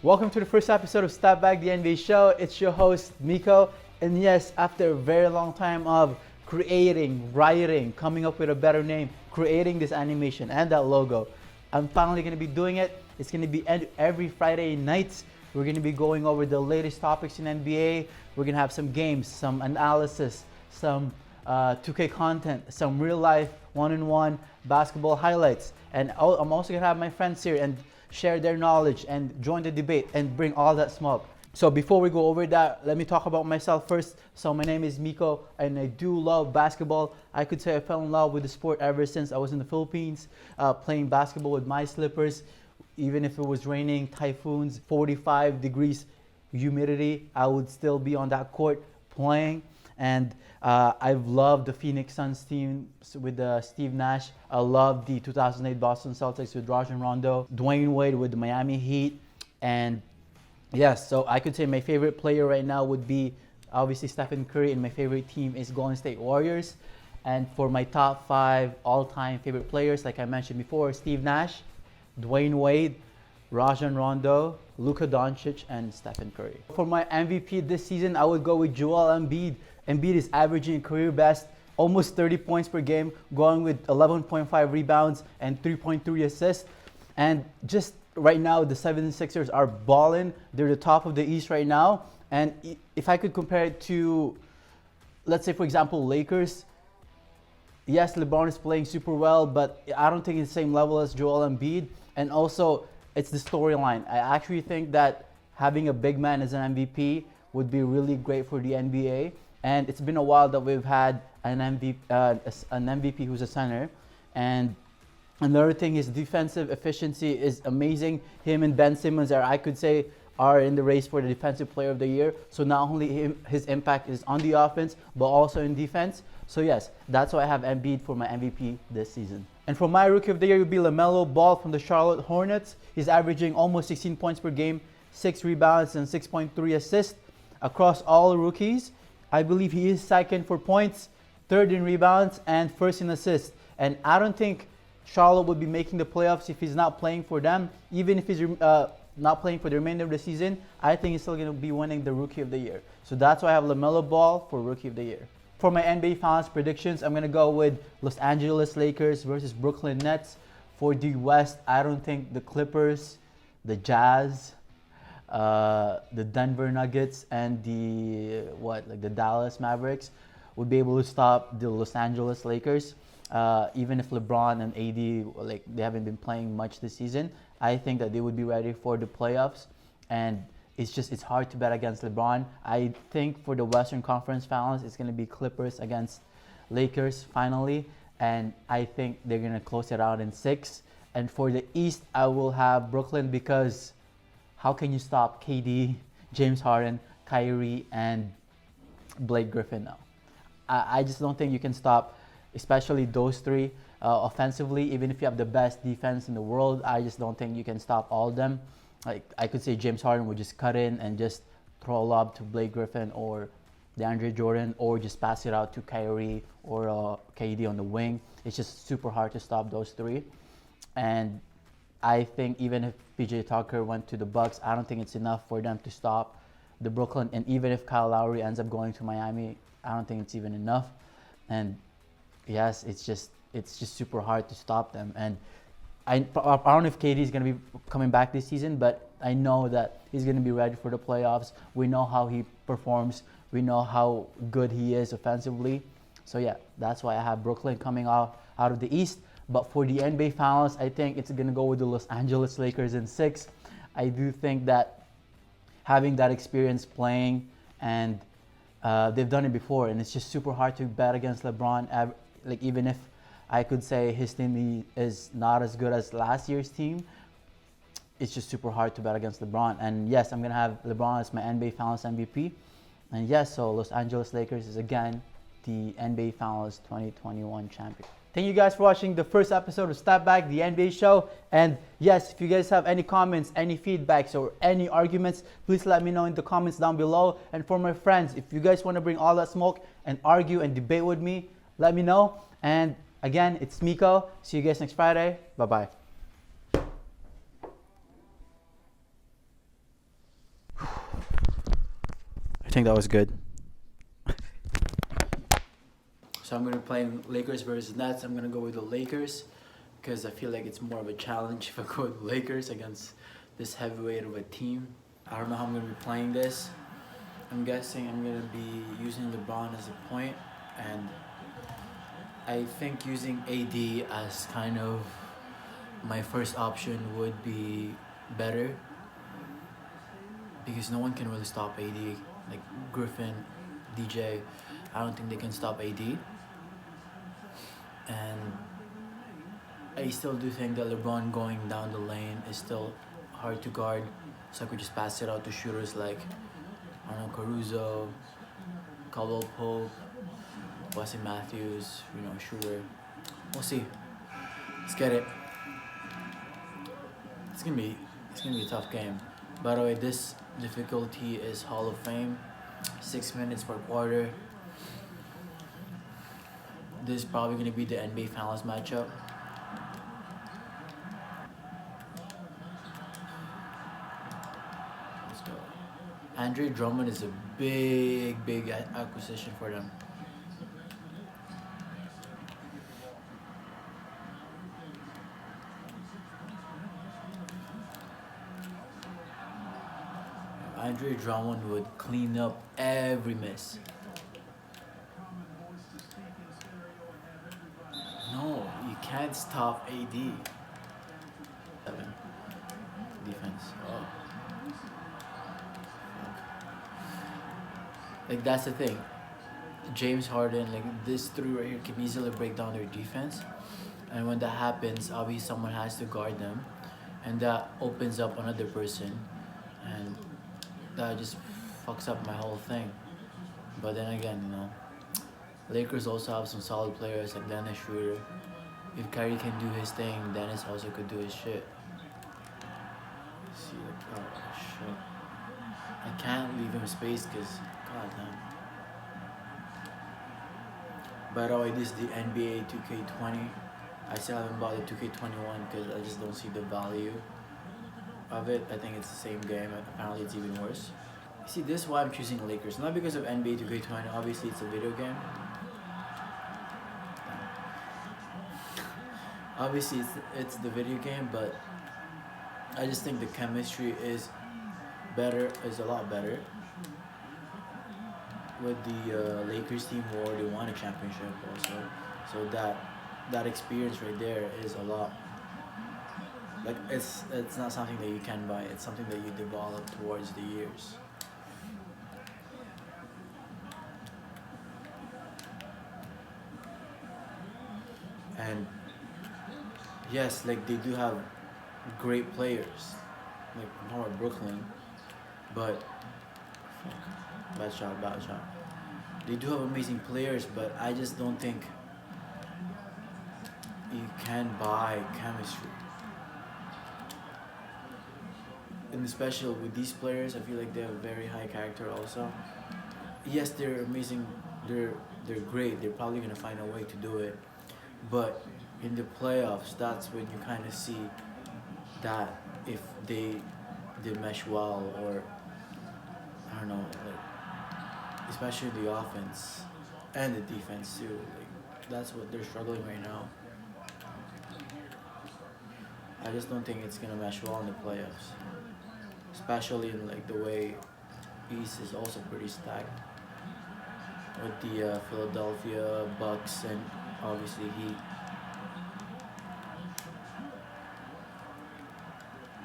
Welcome to the first episode of Stepback, the NBA show. It's your host, Miko. And yes, after a very long time of creating, writing, coming up with a better name, creating this animation and that logo, I'm finally going to be doing it. It's going to be every Friday nights. We're going to be going over the latest topics in NBA. We're going to have some games, some analysis, some 2K content, some real life one-on-one basketball highlights. And I'm also going to have my friends here and share their knowledge and join the debate and bring all that smoke. So before we go over that, let me talk about myself first. So my name is Miko and I do love basketball. I could say I fell in love with the sport ever since I was in the Philippines, playing basketball with my slippers. Even if it was raining, typhoons, 45 degrees humidity, I would still be on that court playing. And I've loved the Phoenix Suns team with Steve Nash. I love the 2008 Boston Celtics with Rajon Rondo, Dwayne Wade with the Miami Heat. And yes, so I could say my favorite player right now would be obviously Stephen Curry, and my favorite team is Golden State Warriors. And for my top 5 all-time favorite players, like I mentioned before, Steve Nash, Dwayne Wade, Rajon Rondo, Luka Doncic, and Stephen Curry. For my MVP this season, I would go with Joel Embiid. Embiid is averaging career best, almost 30 points per game, going with 11.5 rebounds and 3.3 assists. And just right now, the 76ers are balling. They're the top of the East right now. And if I could compare it to, let's say, for example, Lakers, yes, LeBron is playing super well, but I don't think it's the same level as Joel Embiid. And also, it's the storyline. I actually think that having a big man as an MVP would be really great for the NBA. And it's been a while that we've had an MVP who's a center. And another thing is defensive efficiency is amazing. Him and Ben Simmons I could say, are in the race for the Defensive Player of the Year. So not only his impact is on the offense, but also in defense. So yes, that's why I have Embiid for my MVP this season. And for my Rookie of the Year would be LaMelo Ball from the Charlotte Hornets. He's averaging almost 16 points per game, 6 rebounds, and 6.3 assists across all rookies. I believe he is second for points, third in rebounds, and first in assists. And I don't think Charlotte would be making the playoffs if he's not playing for them. Even if he's not playing for the remainder of the season, I think he's still going to be winning the Rookie of the Year. So that's why I have LaMelo Ball for Rookie of the Year. For my NBA Finals predictions, I'm going to go with Los Angeles Lakers versus Brooklyn Nets. For the West, I don't think the Clippers, the Jazz, the Denver Nuggets, and the Dallas Mavericks would be able to stop the Los Angeles Lakers. Even if LeBron and AD they haven't been playing much this season, I think that they would be ready for the playoffs. And it's hard to bet against LeBron. I think for the Western Conference Finals, it's going to be Clippers against Lakers finally. And I think they're going to close it out in 6. And for the East, I will have Brooklyn because how can you stop KD, James Harden, Kyrie, and Blake Griffin now? I just don't think you can stop, especially those 3 offensively. Even if you have the best defense in the world, I just don't think you can stop all of them. Like I could say James Harden would just cut in and just throw a lob to Blake Griffin or DeAndre Jordan, or just pass it out to Kyrie or KD on the wing. It's just super hard to stop those 3. And I think even if PJ Tucker went to the Bucks, I don't think it's enough for them to stop the Brooklyn. And even if Kyle Lowry ends up going to Miami, I don't think it's even enough. And yes, it's just super hard to stop them. And I don't know if KD is going to be coming back this season, but I know that he's going to be ready for the playoffs. We know how he performs. We know how good he is offensively. So yeah, that's why I have Brooklyn coming out of the East. But for the NBA Finals, I think it's going to go with the Los Angeles Lakers in 6. I do think that having that experience playing, and they've done it before, and it's just super hard to bet against LeBron. Even if I could say his team is not as good as last year's team, it's just super hard to bet against LeBron. And yes, I'm going to have LeBron as my NBA Finals MVP. And yes, so Los Angeles Lakers is again the NBA Finals 2021 champion. Thank you guys for watching the first episode of Stepback, the NBA show. And yes, if you guys have any comments, any feedbacks, or any arguments, please let me know in the comments down below. And for my friends, if you guys want to bring all that smoke and argue and debate with me, let me know. And again, it's Miko. See you guys next Friday. Bye-bye. think that was good. So I'm gonna be playing Lakers versus Nets. I'm gonna go with the Lakers because I feel like it's more of a challenge if I go with the Lakers against this heavyweight of a team. I don't know how I'm gonna be playing this. I'm guessing I'm gonna be using LeBron as a point, and I think using AD as kind of my first option would be better because no one can really stop AD. Like Griffin, DJ, I don't think they can stop AD. And I still do think that LeBron going down the lane is still hard to guard. So I could just pass it out to shooters like Caruso, Caldwell Pope, Wesley Matthews, shooter. We'll see. Let's get it. It's gonna be a tough game. By the way, this difficulty is Hall of Fame, 6 minutes per quarter. This is probably gonna be the NBA Finals matchup. Let's go. Andre Drummond is a big acquisition for them. Andre Drummond would clean up every miss. No, you can't stop AD. 7. Defense. Oh. Like that's the thing. James Harden, like this three right here can easily break down their defense. And when that happens, obviously someone has to guard them. And that opens up another person. And that just fucks up my whole thing. But then again, Lakers also have some solid players like Dennis Schroeder. If Kyrie can do his thing, Dennis also could do his shit. Let's see, shit. I can't leave him space because, goddamn. By the way, this is the NBA 2K20. I still haven't bought the 2K21 because I just don't see the value of it. I think it's the same game. Apparently, it's even worse. See, this is why I'm choosing Lakers. Not because of NBA 2K20. Obviously, it's a video game. Obviously, it's the video game, but I just think the chemistry is a lot better with the Lakers team where they won a championship also. So that experience right there is a lot. Like it's not something that you can buy. It's something that you develop towards the years. And yes, like they do have great players, like more Brooklyn, but bad shot. They do have amazing players, but I just don't think you can buy chemistry. And especially with these players, I feel like they have very high character also. Yes, they're amazing. They're great. They're probably gonna find a way to do it. But in the playoffs, that's when you kind of see that if they mesh well, or I don't know, like especially the offense and the defense too. Like that's what they're struggling right now. I just don't think it's gonna mesh well in the playoffs, especially in like the way East is also pretty stacked with the Philadelphia Bucks and obviously Heat.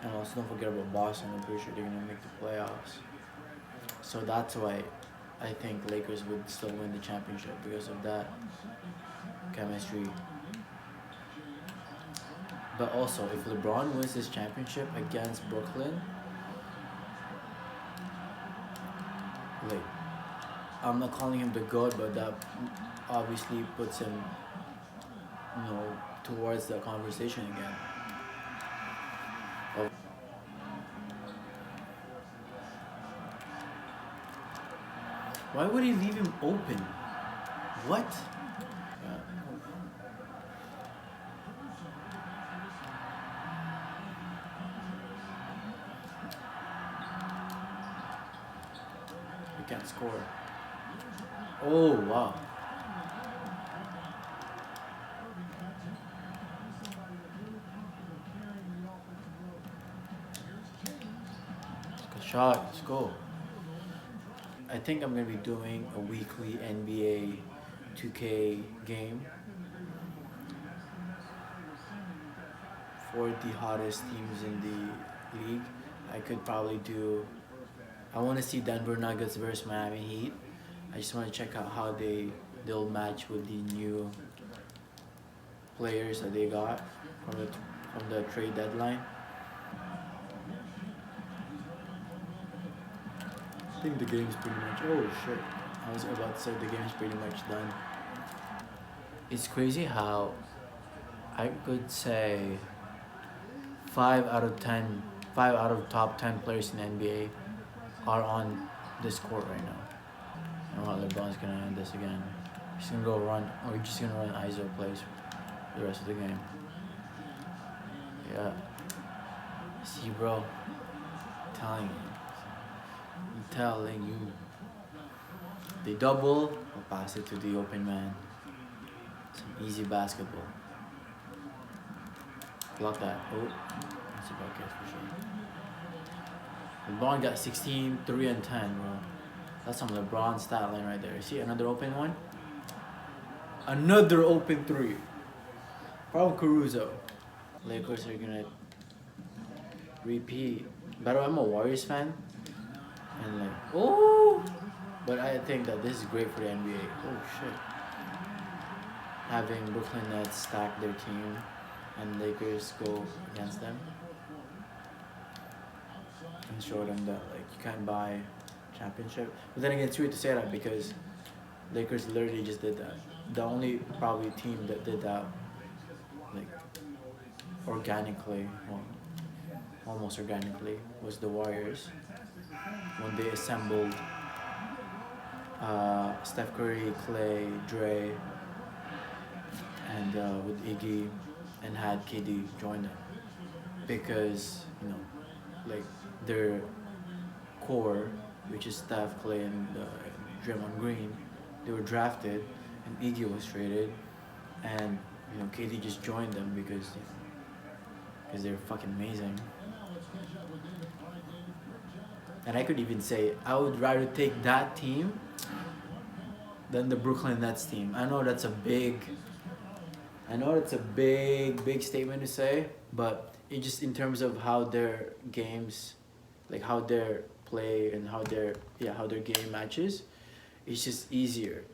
And also don't forget about Boston. I'm pretty sure they're gonna make the playoffs. So that's why I think Lakers would still win the championship because of that chemistry. But also, if LeBron wins this championship against Brooklyn, like I'm not calling him the GOAT, but that obviously puts him, towards the conversation again. Why would he leave him open? What? He can't score. score. Oh, wow. Good shot. Let's go. I think I'm going to be doing a weekly NBA 2K game for the hottest teams in the league. I could probably do. I want to see Denver Nuggets versus Miami Heat. I just want to check out how they'll match with the new players that they got from the trade deadline. I think the game's pretty much. Oh shit! I was about to say the game's pretty much done. It's crazy how I could say 5 out of top 10 players in the NBA are on this court right now. And what LeBron's gonna end this again. He's gonna go run, or he's just gonna run ISO plays the rest of the game. Yeah. See, bro. I'm telling you. They double, I'll pass it to the open man. Some easy basketball. Block that. Oh, that's a bucket for sure. LeBron got 16, 3, and 10, bro. That's some LeBron stat line right there. You see another open one? Another open 3 from Caruso. Lakers are gonna repeat. By the way, I'm a Warriors fan. And like, oh! But I think that this is great for the NBA. Oh shit. Having Brooklyn Nets stack their team and Lakers go against them. And show them that like you can't buy championship. But then again, it's weird to say that because Lakers literally just did that. The only probably team that did that like organically, well, almost organically, was the Warriors when they assembled Steph Curry, Clay, Dre, and with Iggy, and had KD join them because like their core, which is Steph, Clay, and Draymond Green, they were drafted, and Iggy was traded, and KD just joined them because they're fucking amazing. And I could even say I would rather take that team than the Brooklyn Nets team. I know that's a big big statement to say, but it just in terms of how their games, like how their play and how their game matches, it's just easier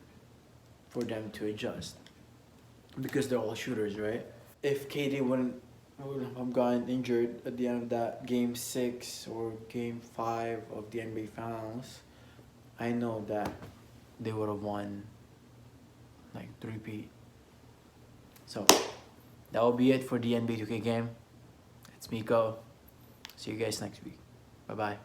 for them to adjust because they're all shooters, right? If KD wouldn't have gotten injured at the end of that game 6 or game 5 of the NBA Finals, I know that they would have won like 3-peat. So that will be it for the NBA 2K game. It's Miko. See you guys next week. Bye bye.